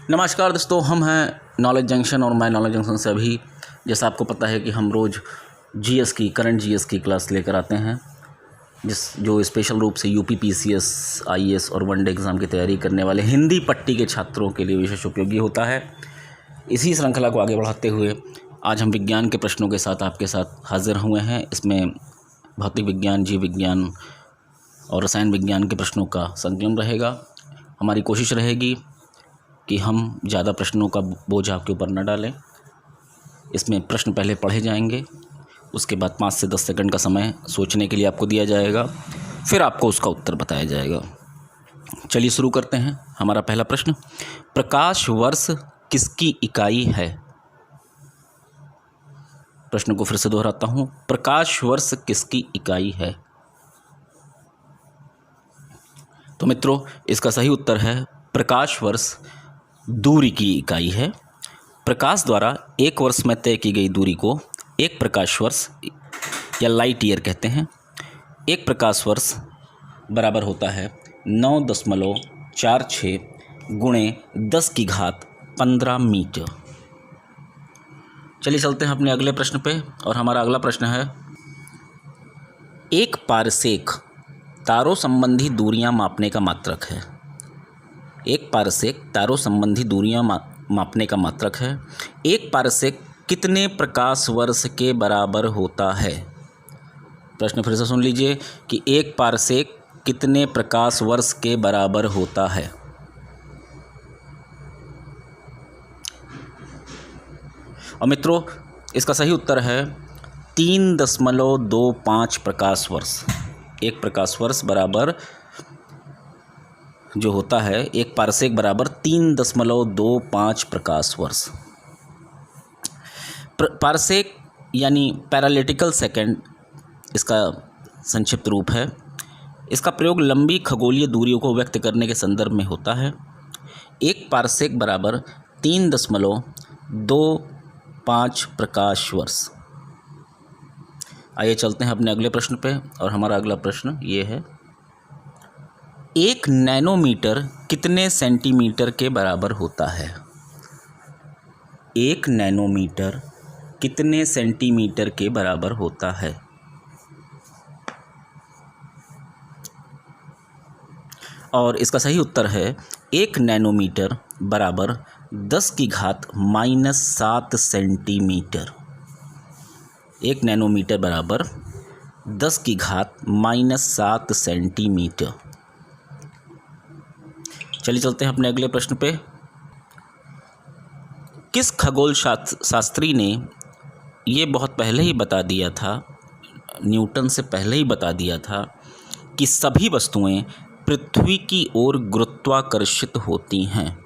नमस्कार दोस्तों, हम हैं नॉलेज जंक्शन और मैं नॉलेज जंक्शन से अभी जैसा आपको पता है कि हम रोज़ जीएस की करंट जीएस की क्लास लेकर आते हैं, जो स्पेशल रूप से यूपी पीसीएस आईएएस और वनडे एग्ज़ाम की तैयारी करने वाले हिंदी पट्टी के छात्रों के लिए विशेष उपयोगी होता है। इसी श्रृंखला को आगे बढ़ाते हुए आज हम विज्ञान के प्रश्नों के साथ आपके साथ हाजिर हुए हैं। इसमें भौतिक विज्ञान, जीव विज्ञान और रसायन विज्ञान के प्रश्नों का संकलन रहेगा। हमारी कोशिश रहेगी कि हम ज़्यादा प्रश्नों का बोझ आपके ऊपर न डालें। इसमें प्रश्न पहले पढ़े जाएंगे, उसके बाद 5 से 10 सेकंड का समय सोचने के लिए आपको दिया जाएगा, फिर आपको उसका उत्तर बताया जाएगा। चलिए शुरू करते हैं। हमारा पहला प्रश्न, प्रकाश वर्ष किसकी इकाई है? प्रश्न को फिर से दोहराता हूँ, प्रकाश वर्ष किसकी इकाई है? तो मित्रों, इसका सही उत्तर है प्रकाश वर्ष दूरी की इकाई है। प्रकाश द्वारा एक वर्ष में तय की गई दूरी को एक प्रकाश वर्ष या लाइट ईयर कहते हैं। एक प्रकाश वर्ष बराबर होता है 9.46 गुणे 10 की घात 15 मीटर। चलिए चलते हैं अपने अगले प्रश्न पे, और हमारा अगला प्रश्न है, एक पारसेक तारों संबंधी दूरियां मापने का मात्रक है। एक पारसेक तारों संबंधी दूरियां मापने का मात्रक है। एक पारसेक कितने प्रकाश वर्ष के बराबर होता है? प्रश्न फिर से सुन लीजिए कि एक पारसेक कितने प्रकाश वर्ष के बराबर होता है? और मित्रों, इसका सही उत्तर है 3.25 प्रकाश वर्ष। एक प्रकाश वर्ष बराबर जो होता है, एक पारसेक बराबर 3.25 प्रकाश वर्ष। पारसेक यानी पैरालिटिकल सेकंड इसका संक्षिप्त रूप है। इसका प्रयोग लंबी खगोलीय दूरियों को व्यक्त करने के संदर्भ में होता है। एक पारसेक बराबर 3.25 प्रकाश वर्ष। आइए चलते हैं अपने अगले प्रश्न पे, और हमारा अगला प्रश्न ये है, एक नैनोमीटर कितने सेंटीमीटर के बराबर होता है? एक नैनोमीटर कितने सेंटीमीटर के बराबर होता है? और इसका सही उत्तर है एक नैनोमीटर बराबर 10 की घात -7 सेंटीमीटर। एक नैनोमीटर बराबर 10 की घात -7 सेंटीमीटर। चलिए चलते हैं अपने अगले प्रश्न पे। किस खगोल शास्त्री ने ये बहुत पहले ही बता दिया था, न्यूटन से पहले ही बता दिया था, कि सभी वस्तुएं पृथ्वी की ओर गुरुत्वाकर्षित होती हैं?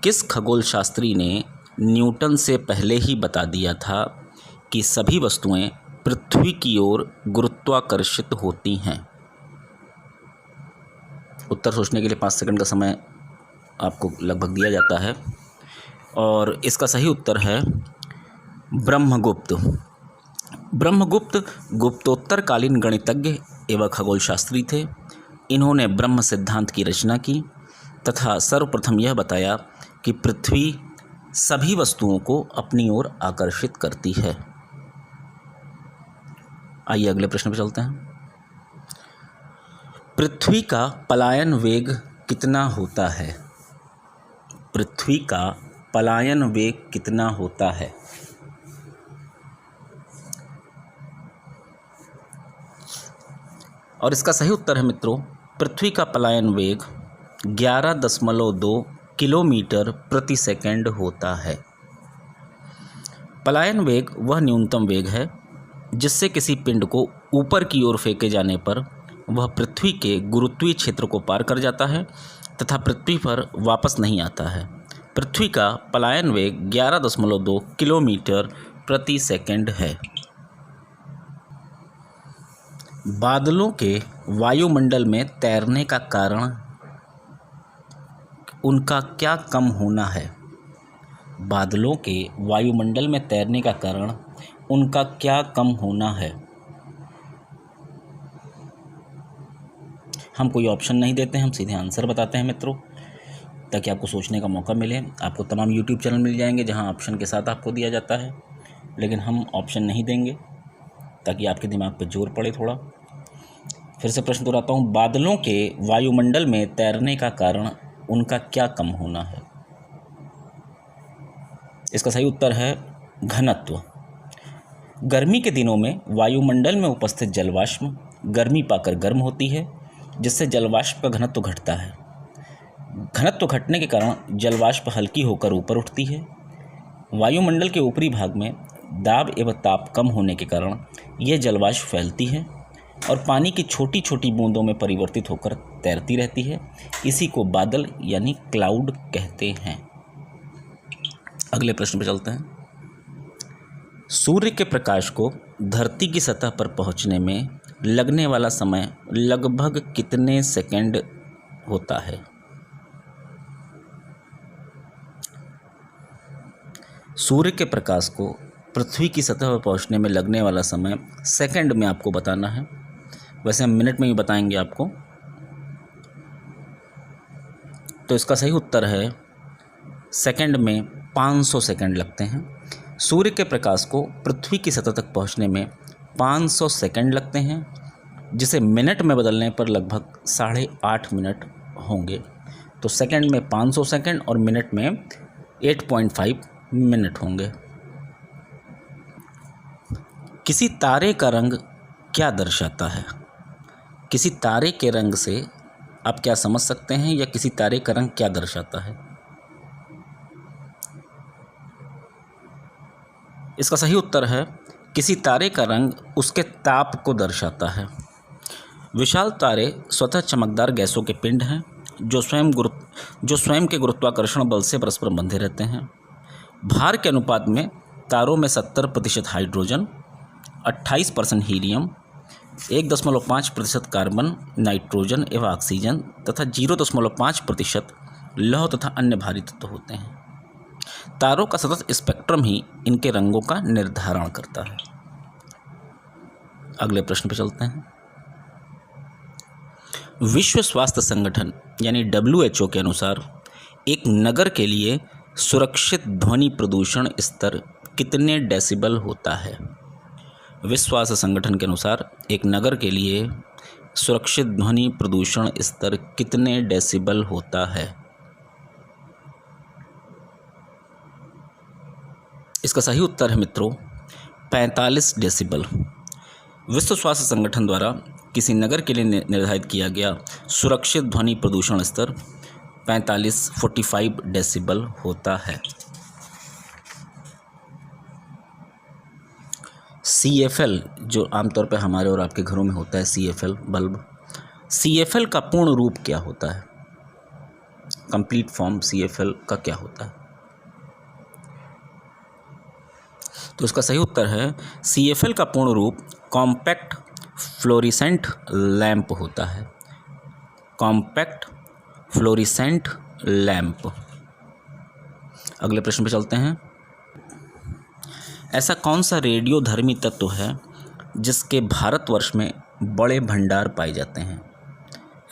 किस खगोल शास्त्री ने न्यूटन से पहले ही बता दिया था कि सभी वस्तुएं पृथ्वी की ओर गुरुत्वाकर्षित होती हैं? उत्तर सोचने के लिए 5 सेकंड का समय आपको लगभग दिया जाता है, और इसका सही उत्तर है ब्रह्मगुप्त। ब्रह्मगुप्त गुप्तोत्तरकालीन गणितज्ञ एवं खगोल शास्त्री थे। इन्होंने ब्रह्म सिद्धांत की रचना की तथा सर्वप्रथम यह बताया कि पृथ्वी सभी वस्तुओं को अपनी ओर आकर्षित करती है। आइए अगले प्रश्न पर चलते हैं। पृथ्वी का पलायन वेग कितना होता है? पृथ्वी का पलायन वेग कितना होता है? और इसका सही उत्तर है मित्रों, पृथ्वी का पलायन वेग 11.2 किलोमीटर प्रति सेकंड होता है। पलायन वेग वह न्यूनतम वेग है जिससे किसी पिंड को ऊपर की ओर फेंके जाने पर वह पृथ्वी के गुरुत्वीय क्षेत्र को पार कर जाता है तथा पृथ्वी पर वापस नहीं आता है। पृथ्वी का पलायन वेग 11.2 किलोमीटर प्रति सेकंड है। बादलों के वायुमंडल में तैरने का कारण उनका क्या कम होना है? बादलों के वायुमंडल में तैरने का कारण उनका क्या कम होना है? हम कोई ऑप्शन नहीं देते हैं, हम सीधे आंसर बताते हैं मित्रों। ताकि आपको सोचने का मौका मिले। आपको तमाम यूट्यूब चैनल मिल जाएंगे जहां ऑप्शन के साथ आपको दिया जाता है, लेकिन हम ऑप्शन नहीं देंगे ताकि आपके दिमाग पे जोर पड़े थोड़ा। फिर से प्रश्न दोहराता हूँ, बादलों के वायुमंडल में तैरने का कारण उनका क्या कम होना है? इसका सही उत्तर है घनत्व। गर्मी के दिनों में वायुमंडल में उपस्थित जलवाष्प गर्मी पाकर गर्म होती है, जिससे जलवाष्प का घनत्व घटता है। घनत्व घटने के कारण जलवाष्प हल्की होकर ऊपर उठती है। वायुमंडल के ऊपरी भाग में दाब एवं ताप कम होने के कारण यह जलवाष्प फैलती है और पानी की छोटी छोटी बूंदों में परिवर्तित होकर तैरती रहती है। इसी को बादल यानी क्लाउड कहते हैं। अगले प्रश्न पर चलते हैं। सूर्य के प्रकाश को धरती की सतह पर पहुंचने में लगने वाला समय लगभग कितने सेकंड होता है? सूर्य के प्रकाश को पृथ्वी की सतह पर पहुंचने में लगने वाला समय सेकंड में आपको बताना है। वैसे हम मिनट में भी बताएंगे आपको। तो इसका सही उत्तर है सेकंड में 500 सेकंड लगते हैं। सूर्य के प्रकाश को पृथ्वी की सतह तक पहुंचने में 500 सेकंड लगते हैं, जिसे मिनट में बदलने पर लगभग 8.5 मिनट होंगे। तो सेकंड में 500 सेकंड और मिनट में 8.5 मिनट होंगे। किसी तारे का रंग क्या दर्शाता है? किसी तारे के रंग से आप क्या समझ सकते हैं, या किसी तारे का रंग क्या दर्शाता है? इसका सही उत्तर है किसी तारे का रंग उसके ताप को दर्शाता है। विशाल तारे स्वतः चमकदार गैसों के पिंड हैं जो स्वयं के गुरुत्वाकर्षण बल से परस्पर बंधे रहते हैं। भार के अनुपात में तारों में 70% हाइड्रोजन, 28% हीलियम, 1.5% कार्बन, नाइट्रोजन एवं ऑक्सीजन तथा 0.5% लौह तथा अन्य भारी तत्व होते हैं। तारों का सतत स्पेक्ट्रम ही इनके रंगों का निर्धारण करता है। अगले प्रश्न पर चलते हैं। विश्व स्वास्थ्य संगठन यानी WHO के अनुसार एक नगर के लिए सुरक्षित ध्वनि प्रदूषण स्तर कितने डेसिबल होता है? विश्व स्वास्थ्य संगठन के अनुसार एक नगर के लिए सुरक्षित ध्वनि प्रदूषण स्तर कितने डेसिबल होता है? इसका सही उत्तर है मित्रों 45 डेसिबल। विश्व स्वास्थ्य संगठन द्वारा किसी नगर के लिए निर्धारित किया गया सुरक्षित ध्वनि प्रदूषण स्तर 45 डेसिबल होता है। CFL जो आमतौर पर हमारे और आपके घरों में होता है, CFL बल्ब, CFL का पूर्ण रूप क्या होता है? कंप्लीट फॉर्म CFL का क्या होता है? तो इसका सही उत्तर है CFL का पूर्ण रूप कॉम्पैक्ट फ्लोरिसेंट लैंप होता है। Compact fluorescent lamp. अगले प्रश्न पे चलते हैं। ऐसा कौन सा रेडियोधर्मी तत्व है जिसके भारतवर्ष में बड़े भंडार पाए जाते हैं?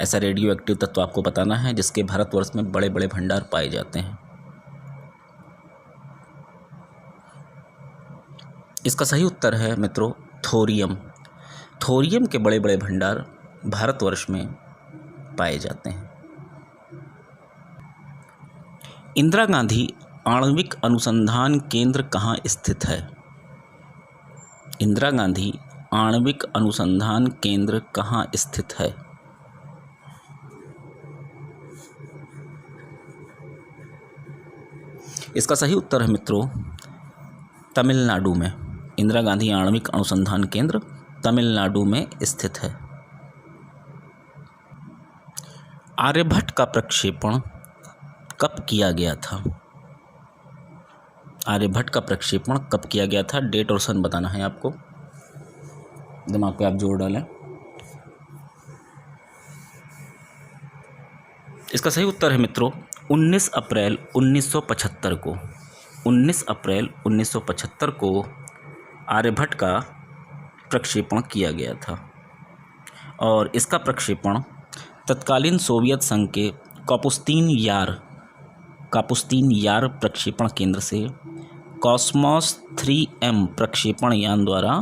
ऐसा रेडियो एक्टिव तत्व आपको बताना है जिसके भारतवर्ष में बड़े बड़े भंडार पाए जाते हैं। इसका सही उत्तर है मित्रों थोरियम। थोरियम के बड़े बड़े भंडार भारतवर्ष में पाए जाते हैं। इंदिरा गांधी आणविक अनुसंधान केंद्र कहाँ स्थित है? इंदिरा गांधी आणविक अनुसंधान केंद्र कहाँ स्थित है? इसका सही उत्तर है मित्रों तमिलनाडु में। इंदिरा गांधी आणविक अनुसंधान केंद्र तमिलनाडु में स्थित है। आर्यभट्ट का प्रक्षेपण कब किया गया था? आर्यभट्ट का प्रक्षेपण कब किया गया था? डेट और सन बताना है आपको। दिमाग पे आप जोर डालें। इसका सही उत्तर है मित्रों 19 अप्रैल 1975 को। 19 अप्रैल 1975 को आर्यभट्ट का प्रक्षेपण किया गया था और इसका प्रक्षेपण तत्कालीन सोवियत संघ के कापुस्तीन यार कापुस्तीन यार प्रक्षेपण केंद्र से कॉस्मॉस 3M प्रक्षेपण यान द्वारा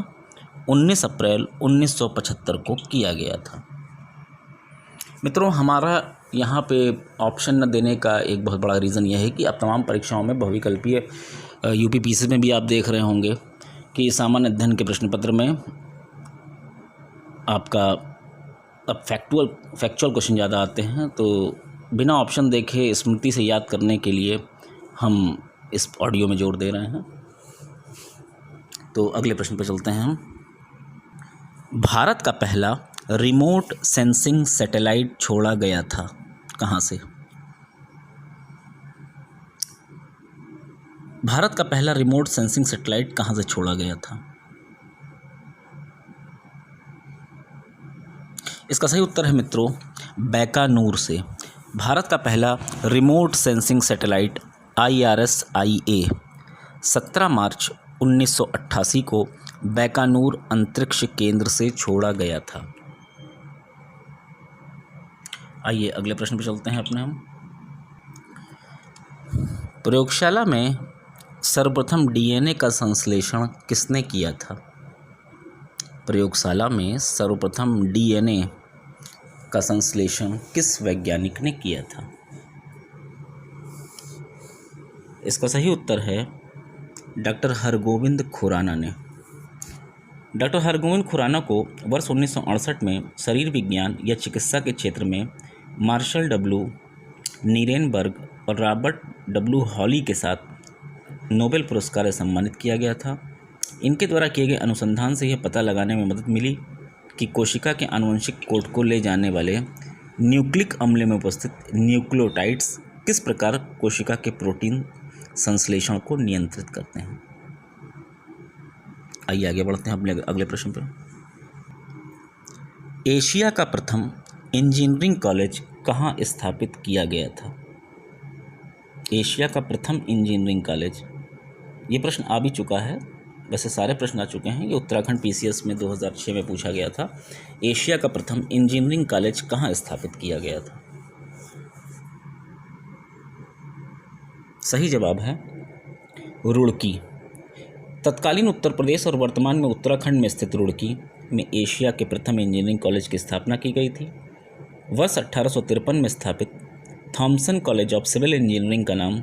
19 अप्रैल 1975 को किया गया था। मित्रों, हमारा यहाँ पे ऑप्शन न देने का एक बहुत बड़ा रीज़न यह है कि अब तमाम परीक्षाओं में बहुविकल्पीय यूपीपीसी में भी आप देख रहे होंगे कि सामान्य अध्ययन के प्रश्न पत्र में आपका अब फैक्चुअल क्वेश्चन ज़्यादा आते हैं, तो बिना ऑप्शन देखे स्मृति से याद करने के लिए हम इस ऑडियो में जोर दे रहे हैं। तो अगले प्रश्न पर चलते हैं हम। भारत का पहला रिमोट सेंसिंग सैटेलाइट छोड़ा गया था, कहाँ से? भारत का पहला रिमोट सेंसिंग सैटेलाइट कहाँ से छोड़ा गया था? इसका सही उत्तर है मित्रों बैकानूर से। भारत का पहला रिमोट सेंसिंग सैटेलाइट IRS-IA 17 मार्च 1988 को बैकानूर अंतरिक्ष केंद्र से छोड़ा गया था। आइए अगले प्रश्न पर चलते हैं अपने हम। प्रयोगशाला में सर्वप्रथम DNA का संश्लेषण किसने किया था? प्रयोगशाला में सर्वप्रथम DNA का संश्लेषण किस वैज्ञानिक ने किया था? इसका सही उत्तर है डॉक्टर हरगोविंद खुराना ने। डॉक्टर हरगोविंद खुराना को वर्ष 1968 में शरीर विज्ञान या चिकित्सा के क्षेत्र में मार्शल W. नीरेनबर्ग और रॉबर्ट W. हॉली के साथ नोबेल पुरस्कार से सम्मानित किया गया था। इनके द्वारा किए गए अनुसंधान से यह पता लगाने में मदद मिली कि कोशिका के आनुवंशिक कोड को ले जाने वाले न्यूक्लिक अम्ल में उपस्थित न्यूक्लियोटाइड्स किस प्रकार कोशिका के प्रोटीन संश्लेषण को नियंत्रित करते हैं। आइए आगे बढ़ते हैं अपने अगले प्रश्न पर। एशिया का प्रथम इंजीनियरिंग कॉलेज कहाँ स्थापित किया गया था? एशिया का प्रथम इंजीनियरिंग कॉलेज, ये प्रश्न आ भी चुका है, वैसे सारे प्रश्न आ चुके हैं। ये उत्तराखंड PCS में 2006 में पूछा गया था। एशिया का प्रथम इंजीनियरिंग कॉलेज कहाँ स्थापित किया गया था? सही जवाब है रुड़की। तत्कालीन उत्तर प्रदेश और वर्तमान में उत्तराखंड में स्थित रुड़की में एशिया के प्रथम इंजीनियरिंग कॉलेज की स्थापना की गई थी। वर्ष 1853 में स्थापित Thomson College of Civil Engineering का नाम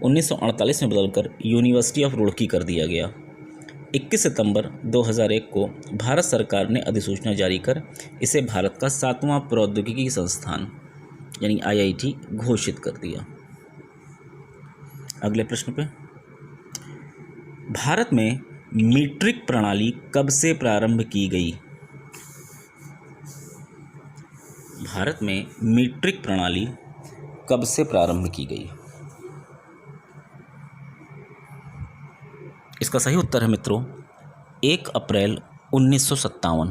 1948 में बदलकर यूनिवर्सिटी ऑफ रुड़की कर दिया गया। 21 सितंबर 2001 को भारत सरकार ने अधिसूचना जारी कर इसे भारत का 7वां प्रौद्योगिकी संस्थान यानी IIT घोषित कर दिया। अगले प्रश्न पे, भारत में मीट्रिक प्रणाली कब से प्रारंभ की गई? भारत में मीट्रिक प्रणाली कब से प्रारंभ की गई? इसका सही उत्तर है मित्रों 1 अप्रैल 1957।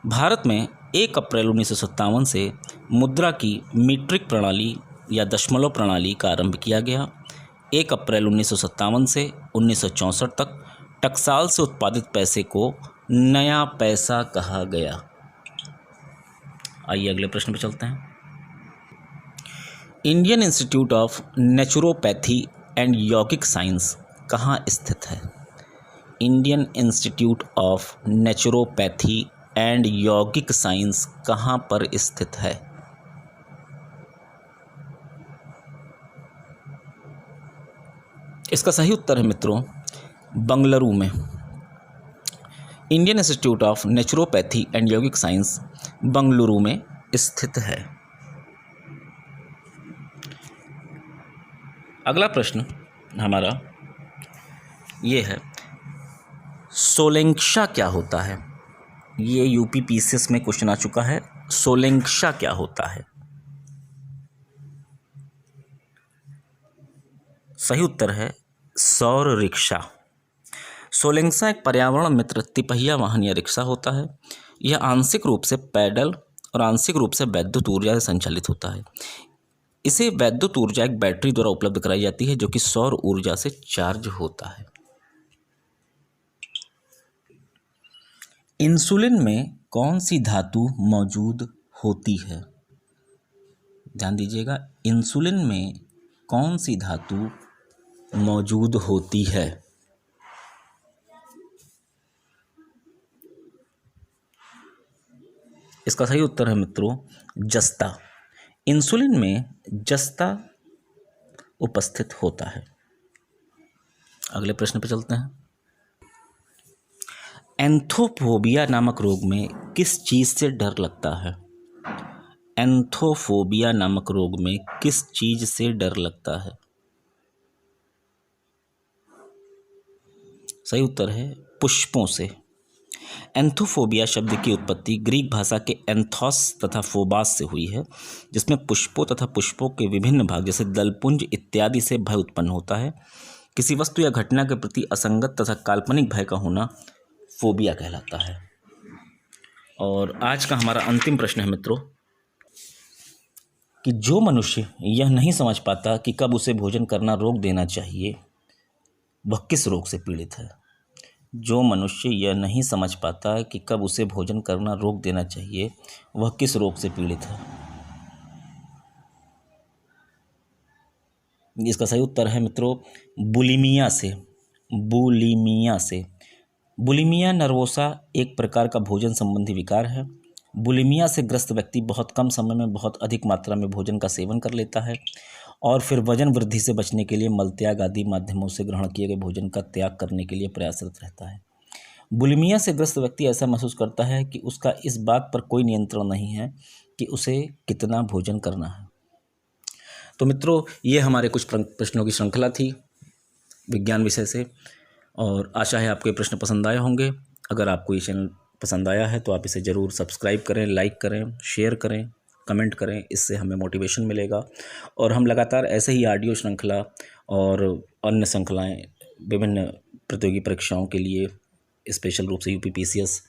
भारत में 1 अप्रैल 1957 से मुद्रा की मीट्रिक प्रणाली या दशमलव प्रणाली का आरंभ किया गया। 1 अप्रैल 1957 से 1964 तक टकसाल से उत्पादित पैसे को नया पैसा कहा गया। आइए अगले प्रश्न पर चलते हैं। Indian institute of naturopathy and यौगिक साइंस कहाँ स्थित है? Indian institute of naturopathy and यौगिक साइंस कहाँ पर स्थित है? इसका सही उत्तर है मित्रों बंगलुरु में। Indian institute of naturopathy and यौगिक साइंस बंगलुरु में स्थित है। अगला प्रश्न हमारा ये है, सोलेंक्षा क्या होता है? ये UPPCS में क्वेश्चन आ चुका है। सोलेंक्षा क्या होता है? सही उत्तर है सौर रिक्शा। सोलेंक्षा एक पर्यावरण मित्र तिपहिया वाहन या रिक्शा होता है। यह आंशिक रूप से पैडल और आंशिक रूप से वैद्युत ऊर्जा से संचालित होता है। इसे वैद्युत ऊर्जा एक बैटरी द्वारा उपलब्ध कराई जाती है जो कि सौर ऊर्जा से चार्ज होता है। इंसुलिन में कौन सी धातु मौजूद होती है? ध्यान दीजिएगा, इंसुलिन में कौन सी धातु मौजूद होती है? इसका सही उत्तर है मित्रों जस्ता। इंसुलिन में जस्ता उपस्थित होता है। अगले प्रश्न पर चलते हैं। एंथोफोबिया नामक रोग में किस चीज से डर लगता है? एंथोफोबिया नामक रोग में किस चीज से डर लगता है? सही उत्तर है पुष्पों से। एंथोफोबिया शब्द की उत्पत्ति ग्रीक भाषा के एंथोस तथा फोबास से हुई है, जिसमें पुष्पों तथा पुष्पों के विभिन्न भाग जैसे दलपुंज इत्यादि से भय उत्पन्न होता है। किसी वस्तु या घटना के प्रति असंगत तथा काल्पनिक भय का होना फोबिया कहलाता है। और आज का हमारा अंतिम प्रश्न है मित्रों कि जो मनुष्य यह नहीं समझ पाता कि कब उसे भोजन करना रोक देना चाहिए, वह किस रोग से पीड़ित है? जो मनुष्य यह नहीं समझ पाता कि कब उसे भोजन करना रोक देना चाहिए, वह किस रोग से पीड़ित है? इसका सही उत्तर है मित्रों बुलिमिया से। बुलिमिया से। बुलिमिया नर्वोसा एक प्रकार का भोजन संबंधी विकार है। बुलिमिया से ग्रस्त व्यक्ति बहुत कम समय में बहुत अधिक मात्रा में भोजन का सेवन कर लेता है और फिर वजन वृद्धि से बचने के लिए मलत्याग आदि माध्यमों से ग्रहण किए गए भोजन का त्याग करने के लिए प्रयासरत रहता है। बुलिमिया से ग्रस्त व्यक्ति ऐसा महसूस करता है कि उसका इस बात पर कोई नियंत्रण नहीं है कि उसे कितना भोजन करना है। तो मित्रों ये हमारे कुछ प्रश्नों की श्रृंखला थी विज्ञान विषय से, और आशा है आपको ये प्रश्न पसंद आए होंगे। अगर आपको ये चैनल पसंद आया है तो आप इसे ज़रूर सब्सक्राइब करें, लाइक करें, शेयर करें, कमेंट करें, इससे हमें मोटिवेशन मिलेगा। और हम लगातार ऐसे ही ऑडियो श्रृंखला और अन्य श्रृंखलाएँ विभिन्न प्रतियोगी परीक्षाओं के लिए स्पेशल रूप से UPPCS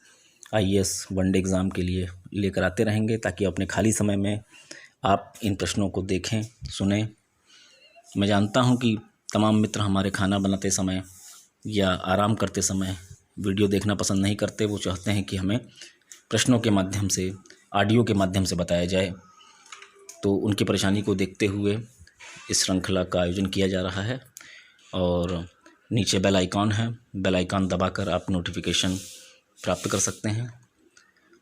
IAS वनडे एग्ज़ाम के लिए लेकर आते रहेंगे, ताकि अपने खाली समय में आप इन प्रश्नों को देखें, सुनें। मैं जानता हूं कि तमाम मित्र हमारे खाना बनाते समय या आराम करते समय वीडियो देखना पसंद नहीं करते। वो चाहते हैं कि हमें प्रश्नों के माध्यम से, ऑडियो के माध्यम से बताया जाए। तो उनकी परेशानी को देखते हुए इस श्रृंखला का आयोजन किया जा रहा है। और नीचे बेल आइकॉन है, बेल आइकॉन दबाकर आप नोटिफिकेशन प्राप्त कर सकते हैं।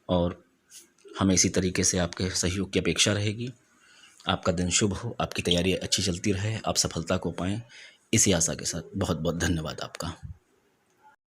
और हमें इसी तरीके से आपके सहयोग की अपेक्षा रहेगी। आपका दिन शुभ हो, आपकी तैयारी अच्छी चलती रहे, आप सफलता को पाएं, इसी आशा के साथ बहुत बहुत धन्यवाद आपका।